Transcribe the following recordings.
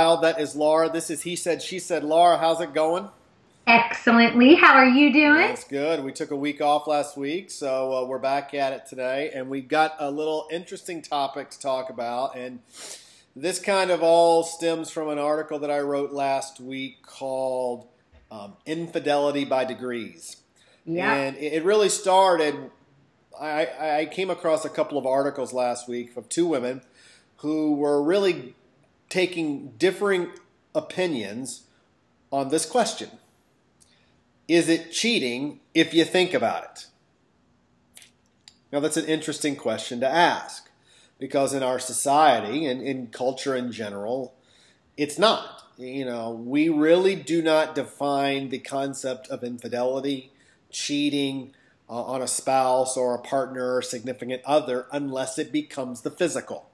child. That is Laura. This is He Said, She Said. Laura, how's it going? Excellently. How are you doing? That's good. We took a week off last week, so we're back at it today. And we've got a little interesting topic to talk about. And this kind of all stems from an article that I wrote last week called Infidelity by Degrees. Yeah. And it really started, I came across a couple of articles last week of two women who were really taking differing opinions on this question. Is it cheating if you think about it? Now, that's an interesting question to ask because in our society and in culture in general, it's not. You know, we really do not define the concept of infidelity, cheating on a spouse or a partner or significant other unless it becomes the physical.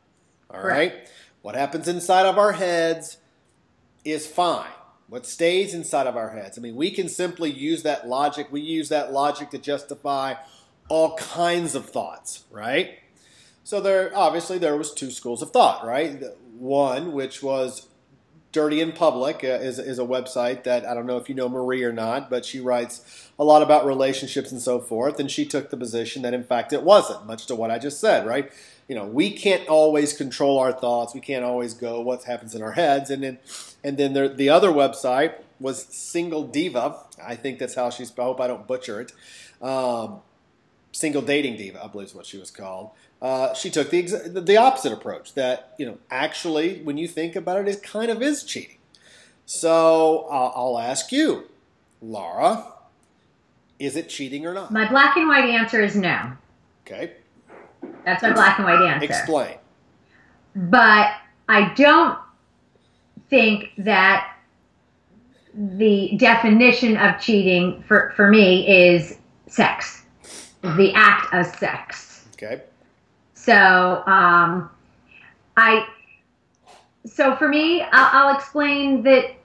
All right? What happens inside of our heads is fine. What stays inside of our heads. I mean, we can simply use that logic. We use that logic to justify all kinds of thoughts, right? So obviously there was two schools of thought, right? One, which was Dirty in Public, is a website that, I don't know if you know Marie or not, but she writes a lot about relationships and so forth. And she took the position that, in fact, it wasn't, much to what I just said, right? You know, we can't always control our thoughts. We can't always go what happens in our heads. And then the other website was Single Diva. I think that's how she's spelled. I hope I don't butcher it. Single Dating Diva, I believe is what she was called. She took the opposite approach that, you know, actually, when you think about it, it kind of is cheating. So I'll ask you, Laura, is it cheating or not? My black and white answer is no. Okay. That's my black and white answer. Explain. But I don't think that the definition of cheating for me is sex, the act of sex. Okay. So so for me, I'll explain that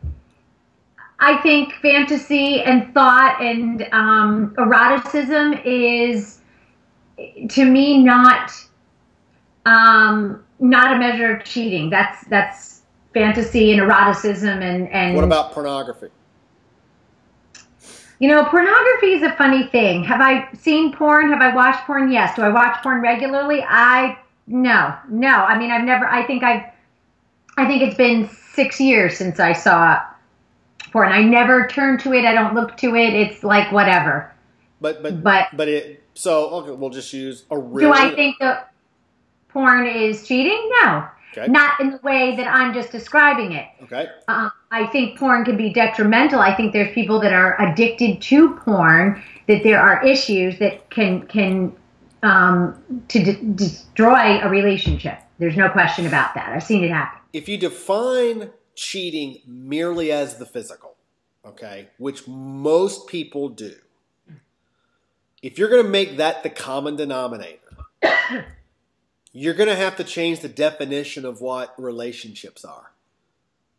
I think fantasy and thought and eroticism is, to me, not a measure of cheating. That's fantasy and eroticism and what about pornography? You know, pornography is a funny thing. Have I seen porn? Have I watched porn? Yes. Do I watch porn regularly? No. I mean, I think it's been 6 years since I saw porn. I never turn to it. I don't look to it. It's like whatever. So okay, we'll just use a real. Do I think that porn is cheating? No. Okay. Not in the way that I'm just describing it. Okay. I think porn can be detrimental. I think there's people that are addicted to porn, that there are issues that can destroy a relationship. There's no question about that. I've seen it happen. If you define cheating merely as the physical, okay, which most people do, if you're going to make that the common denominator, you're going to have to change the definition of what relationships are.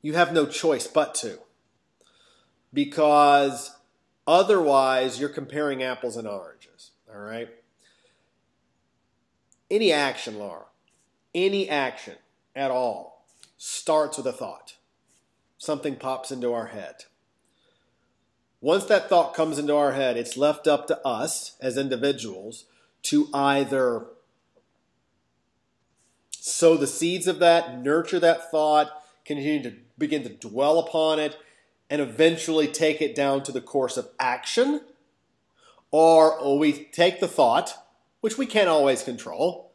You have no choice but to. Because otherwise, you're comparing apples and oranges. All right? Any action, Laura, any action at all starts with a thought. Something pops into our head. Once that thought comes into our head, it's left up to us as individuals to either sow the seeds of that, nurture that thought, continue to begin to dwell upon it, and eventually take it down to the course of action. Or we take the thought, which we can't always control,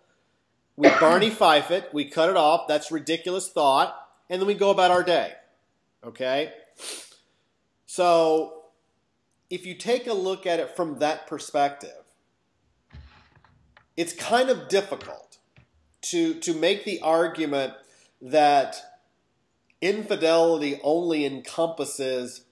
we Barney Fife it, we cut it off, that's ridiculous thought, and then we go about our day. Okay? So, if you take a look at it from that perspective, it's kind of difficult to make the argument that infidelity only encompasses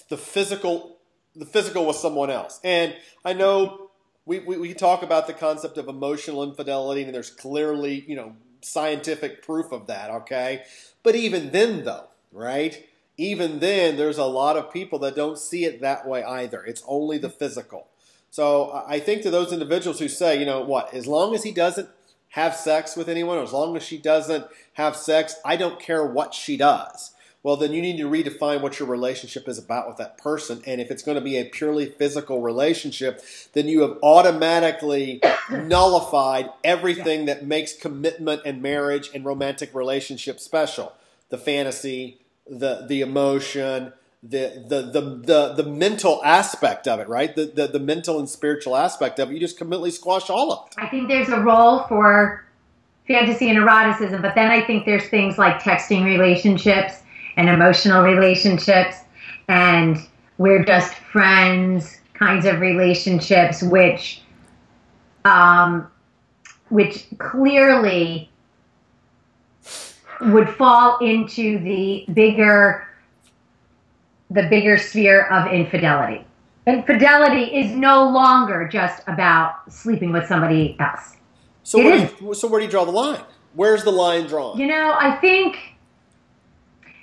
the physical with someone else. And I know we talk about the concept of emotional infidelity, and there's clearly, you know, scientific proof of that, okay? But even then, though, right? Even then, there's a lot of people that don't see it that way either. It's only the physical. So I think to those individuals who say, you know what, as long as he doesn't have sex with anyone, or as long as she doesn't have sex, I don't care what she does. Well, then you need to redefine what your relationship is about with that person. And if it's going to be a purely physical relationship, then you have automatically nullified everything that makes commitment and marriage and romantic relationships special. The fantasy, the emotion, the mental aspect of it, right? The mental and spiritual aspect of it. You just completely squash all of it. I think there's a role for fantasy and eroticism, but then I think there's things like texting relationships and emotional relationships, and we're just friends kinds of relationships, which clearly would fall into the bigger sphere of infidelity. Infidelity is no longer just about sleeping with somebody else. So where do you draw the line? Where's the line drawn? You know, I think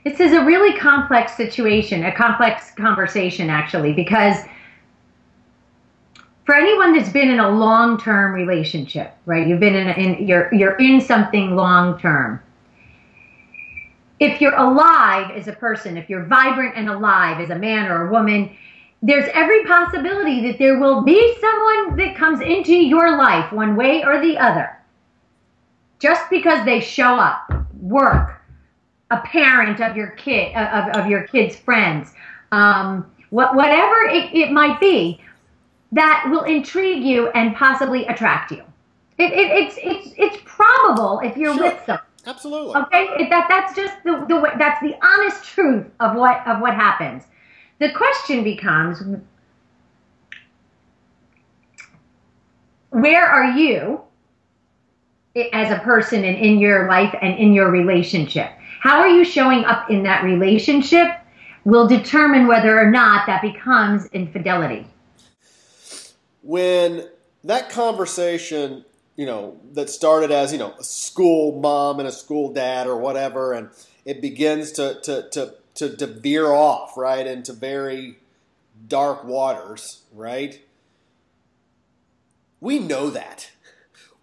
this is a really complex situation, a complex conversation, actually, because for anyone that's been in a long-term relationship, right? You've been you're in something long-term. If you're alive as a person, if you're vibrant and alive as a man or a woman, there's every possibility that there will be someone that comes into your life one way or the other. Just because they show up, work, a parent of your kid, of your kid's friends, whatever it might be, that will intrigue you and possibly attract you. It's probable if you're with someone. Absolutely. Okay, that's just the way, that's the honest truth of what happens. The question becomes, where are you as a person and in your life and in your relationship? How are you showing up in that relationship will determine whether or not that becomes infidelity. When that conversation, that started as, a school mom and a school dad or whatever, and it begins to veer off, right, into very dark waters, right? We know that.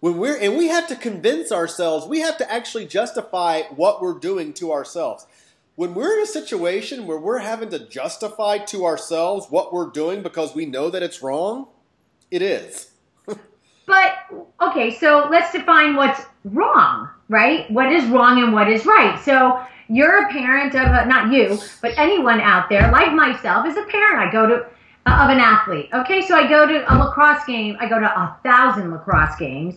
And we have to convince ourselves, we have to actually justify what we're doing to ourselves. When we're in a situation where we're having to justify to ourselves what we're doing because we know that it's wrong, it is. But, okay, so let's define what's wrong, right? What is wrong and what is right. So you're a parent of, not you, but anyone out there, like myself, is a parent. I go to, of an athlete. Okay, so I go to a lacrosse game. I go to 1,000 lacrosse games.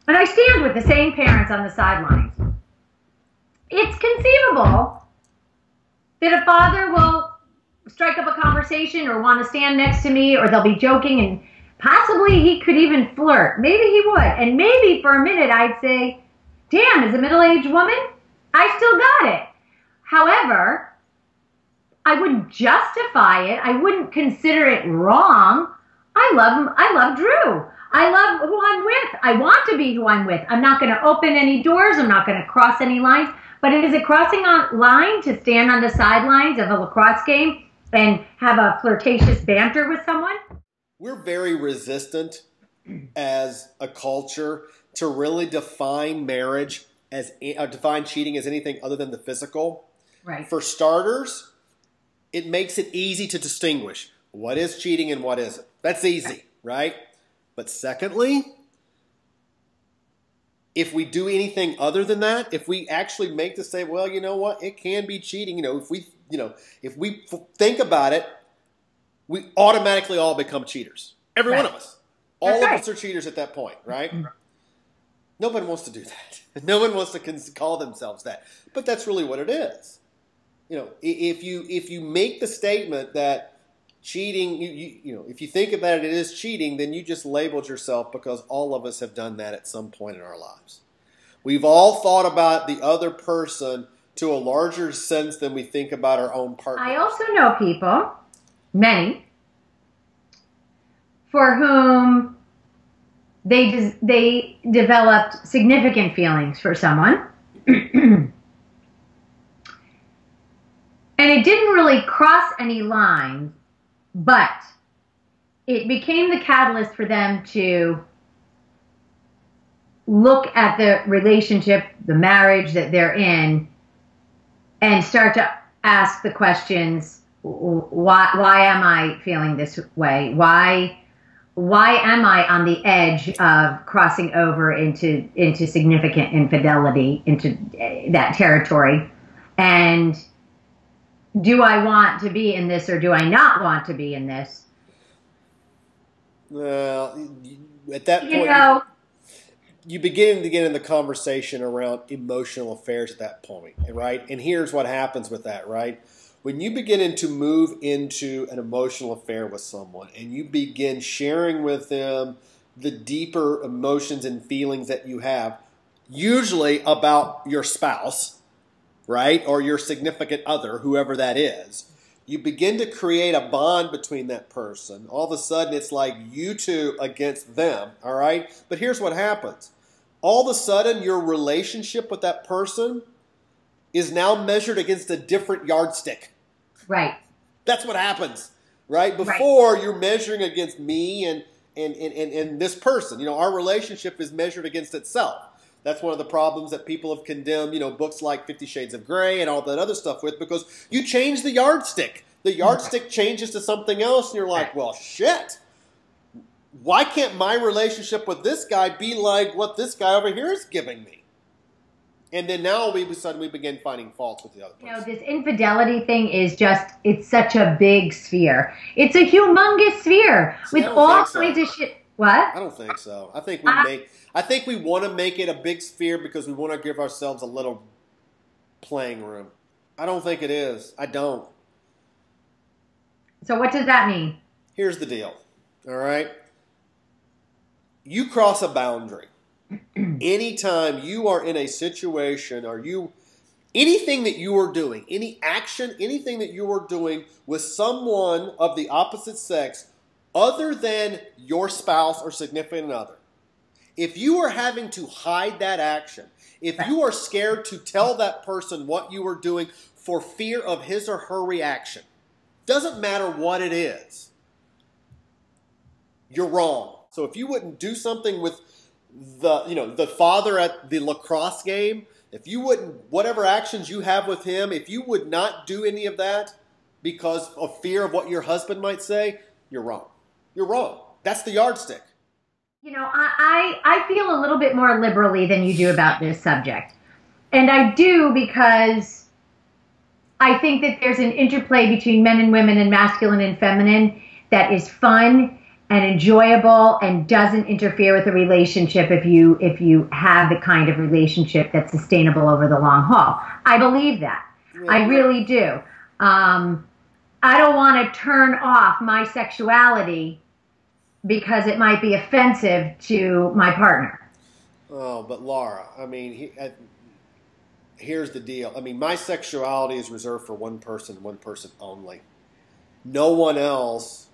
And I stand with the same parents on the sidelines. It's conceivable that a father will strike up a conversation or want to stand next to me, or they'll be joking, and possibly he could even flirt. Maybe he would. And maybe for a minute I'd say, damn, as a middle-aged woman, I still got it. However, I wouldn't justify it. I wouldn't consider it wrong. I love him. I love Drew. I love who I'm with. I want to be who I'm with. I'm not going to open any doors. I'm not going to cross any lines. But is it crossing a line to stand on the sidelines of a lacrosse game and have a flirtatious banter with someone? We're very resistant as a culture to really define marriage as define cheating as anything other than the physical. Right. For starters, it makes it easy to distinguish what is cheating and what isn't. That's easy, right? But secondly, if we do anything other than that, if we actually make the say, well, you know what, it can be cheating. If we think about it, we automatically all become cheaters. Every one of us. All of us are cheaters at that point, right? Nobody wants to do that. No one wants to call themselves that. But that's really what it is. If you make the statement that cheating, if you think about it, it is cheating, then you just labeled yourself, because all of us have done that at some point in our lives. We've all thought about the other person to a larger sense than we think about our own partner. I also know people, many, for whom they developed significant feelings for someone. And it didn't really cross any lines, but it became the catalyst for them to look at the relationship, the marriage that they're in, and start to ask the questions, why am I feeling this way? Why am I on the edge of crossing over into significant infidelity, into that territory? And do I want to be in this, or do I not want to be in this? Well, at that You point, know, you begin to get in the conversation around emotional affairs at that point, right? And here's what happens with that, right? When you begin to move into an emotional affair with someone and you begin sharing with them the deeper emotions and feelings that you have, usually about your spouse, right? Or your significant other, whoever that is, you begin to create a bond between that person. All of a sudden, it's like you two against them, all right? But here's what happens. All of a sudden, your relationship with that person is now measured against a different yardstick. right. That's what happens, right? Before, you're measuring against me and this person. You know, our relationship is measured against itself. That's one of the problems that people have condemned, you know, books like 50 Shades of Grey and all that other stuff with, because you change the yardstick. The yardstick changes to something else, and you're like, well, shit. Why can't my relationship with this guy be like what this guy over here is giving me? And then now all of a sudden we begin finding faults with the other person. You know, this infidelity thing is just, it's such a big sphere. It's a humongous sphere with all kinds of shit. What? I don't think so. I think we want to make it a big sphere because we want to give ourselves a little playing room. I don't think it is. I don't. So what does that mean? Here's the deal. All right? You cross a boundary. Anytime you are in a situation, or anything that you are doing, any action, anything that you are doing with someone of the opposite sex other than your spouse or significant other, if you are having to hide that action, if you are scared to tell that person what you are doing for fear of his or her reaction, doesn't matter what it is, you're wrong. So if you wouldn't do something with the father at the lacrosse game, if you wouldn't, whatever actions you have with him, if you would not do any of that because of fear of what your husband might say, you're wrong. You're wrong. That's the yardstick. You know, I feel a little bit more liberally than you do about this subject. And I do because I think that there's an interplay between men and women and masculine and feminine that is fun and enjoyable and doesn't interfere with the relationship if you have the kind of relationship that's sustainable over the long haul. I believe that. Yeah. I really do. I don't want to turn off my sexuality because it might be offensive to my partner. Oh, but Laura, I mean, here's the deal. I mean, my sexuality is reserved for one person only. No one else,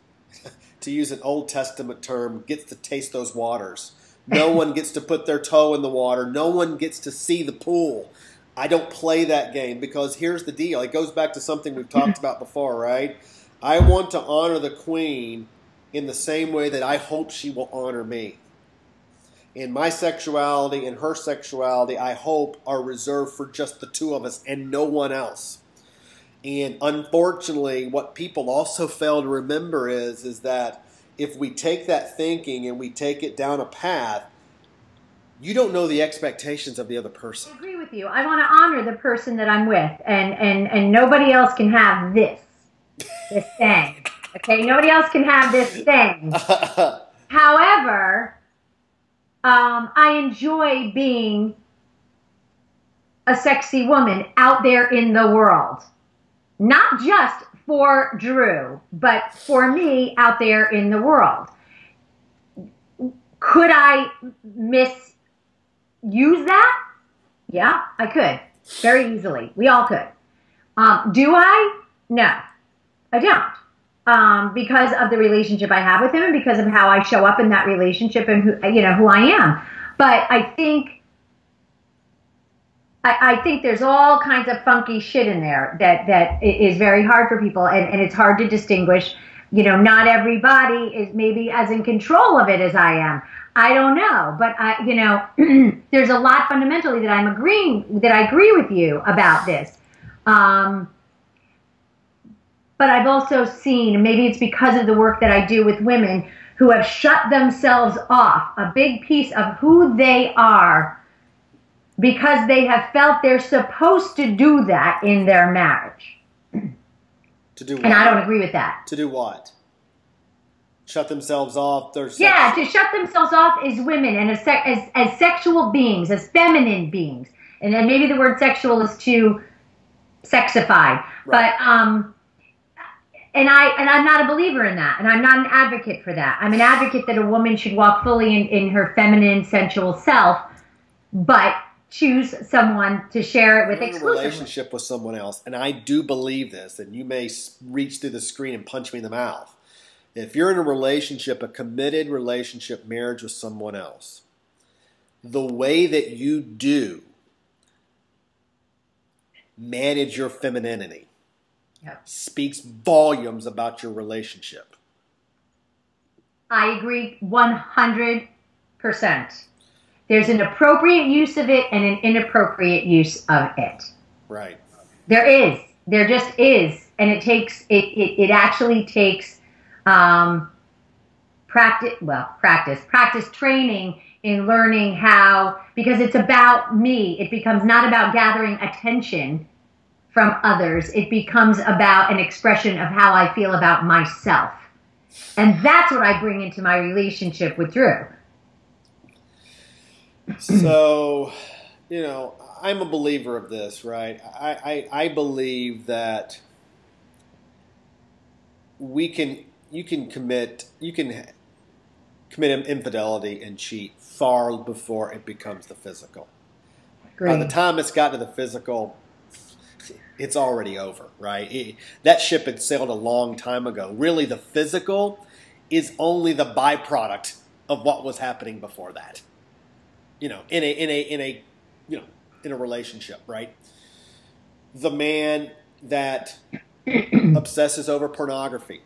to use an Old Testament term, gets to taste those waters. No one gets to put their toe in the water. No one gets to see the pool. I don't play that game because here's the deal. It goes back to something we've talked about before, right? I want to honor the queen in the same way that I hope she will honor me. And my sexuality and her sexuality, I hope, are reserved for just the two of us and no one else. And unfortunately, what people also fail to remember is that if we take that thinking and we take it down a path, you don't know the expectations of the other person. I agree with you. I want to honor the person that I'm with, and nobody else can have this thing. Okay, nobody else can have this thing. However, I enjoy being a sexy woman out there in the world. Not just for Drew, but for me out there in the world. Could I misuse that? Yeah, I could. Very easily. We all could. Do I? No, I don't. Because of the relationship I have with him and because of how I show up in that relationship and who I am. But I think there's all kinds of funky shit in there that is very hard for people, and it's hard to distinguish. You know, not everybody is maybe as in control of it as I am. I don't know, but there's a lot fundamentally that I agree with you about this. But I've also seen, and maybe it's because of the work that I do with women who have shut themselves off, a big piece of who they are, because they have felt they're supposed to do that in their marriage. To do what? And I don't agree with that. To do what? Shut themselves off? To shut themselves off as women and as sexual beings, as feminine beings. And then maybe the word sexual is too sexified. Right. But and I'm not a believer in that, and I'm not an advocate for that. I'm an advocate that a woman should walk fully in her feminine, sensual self, but choose someone to share it with exclusively. In a relationship with someone else, and I do believe this, and you may reach through the screen and punch me in the mouth. If you're in a relationship, a committed relationship, marriage with someone else, the way that you do manage your femininity speaks volumes about your relationship. I agree 100%. There's an appropriate use of it and an inappropriate use of it. Right. There is. There just is. And it takes, it actually takes practice training in learning how, because it's about me. It becomes not about gathering attention from others. It becomes about an expression of how I feel about myself. And that's what I bring into my relationship with Drew. So, I'm a believer of this, right? I believe that you can commit infidelity and cheat far before it becomes the physical. Great. By the time it's got to the physical, it's already over, right? That ship had sailed a long time ago. Really, the physical is only the byproduct of what was happening before that. In a relationship, right? The man that obsesses over pornography,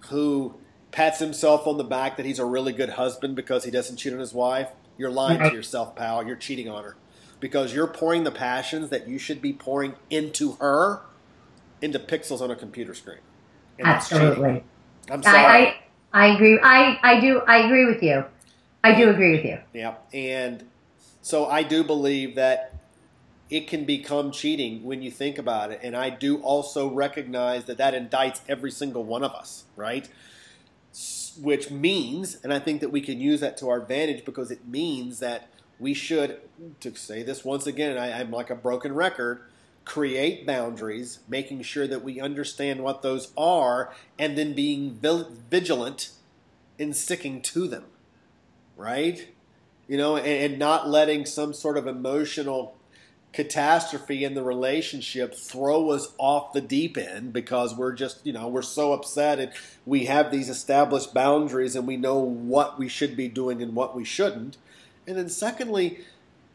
who pats himself on the back that he's a really good husband because he doesn't cheat on his wife, you're lying to yourself, pal. You're cheating on her. Because you're pouring the passions that you should be pouring into her into pixels on a computer screen. And absolutely. I'm sorry. I agree. I agree with you. I do agree with you. Yeah. And so I do believe that it can become cheating when you think about it. And I do also recognize that indicts every single one of us, right? Which means, and I think that we can use that to our advantage, because it means that we should, to say this once again, and I'm like a broken record, create boundaries, making sure that we understand what those are, and then being vigilant in sticking to them, right? And not letting some sort of emotional catastrophe in the relationship throw us off the deep end, because we're just, we're so upset, and we have these established boundaries and we know what we should be doing and what we shouldn't. And then secondly,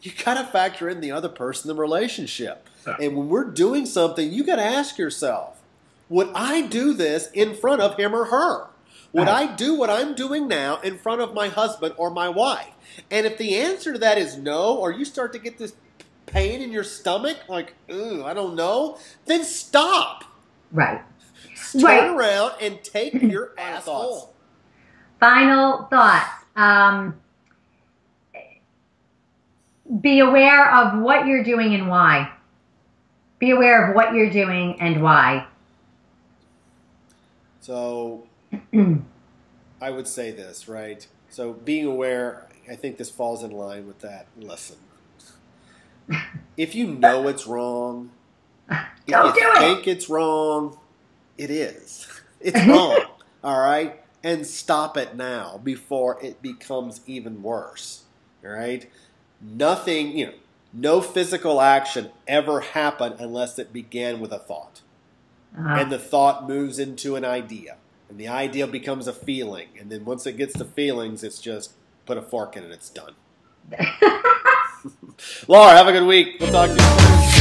you got to factor in the other person in the relationship. And when we're doing something, you got to ask yourself, would I do this in front of him or her? Would I do what I'm doing now in front of my husband or my wife? And if the answer to that is no, or you start to get this pain in your stomach, like, ooh, I don't know, then stop. Right. Turn around and take your ass home. Final thoughts. Be aware of what you're doing and why. Be aware of what you're doing and why. So I would say this, right? So being aware, I think this falls in line with that. Listen, if you know it's wrong, if you think it's wrong, it is. It's wrong, all right? And stop it now before it becomes even worse, all right? Nothing, no physical action ever happened unless it began with a thought. And the thought moves into an idea. And the idea becomes a feeling. And then once it gets to feelings, it's just put a fork in it and it's done. Laura, have a good week. We'll talk to you soon.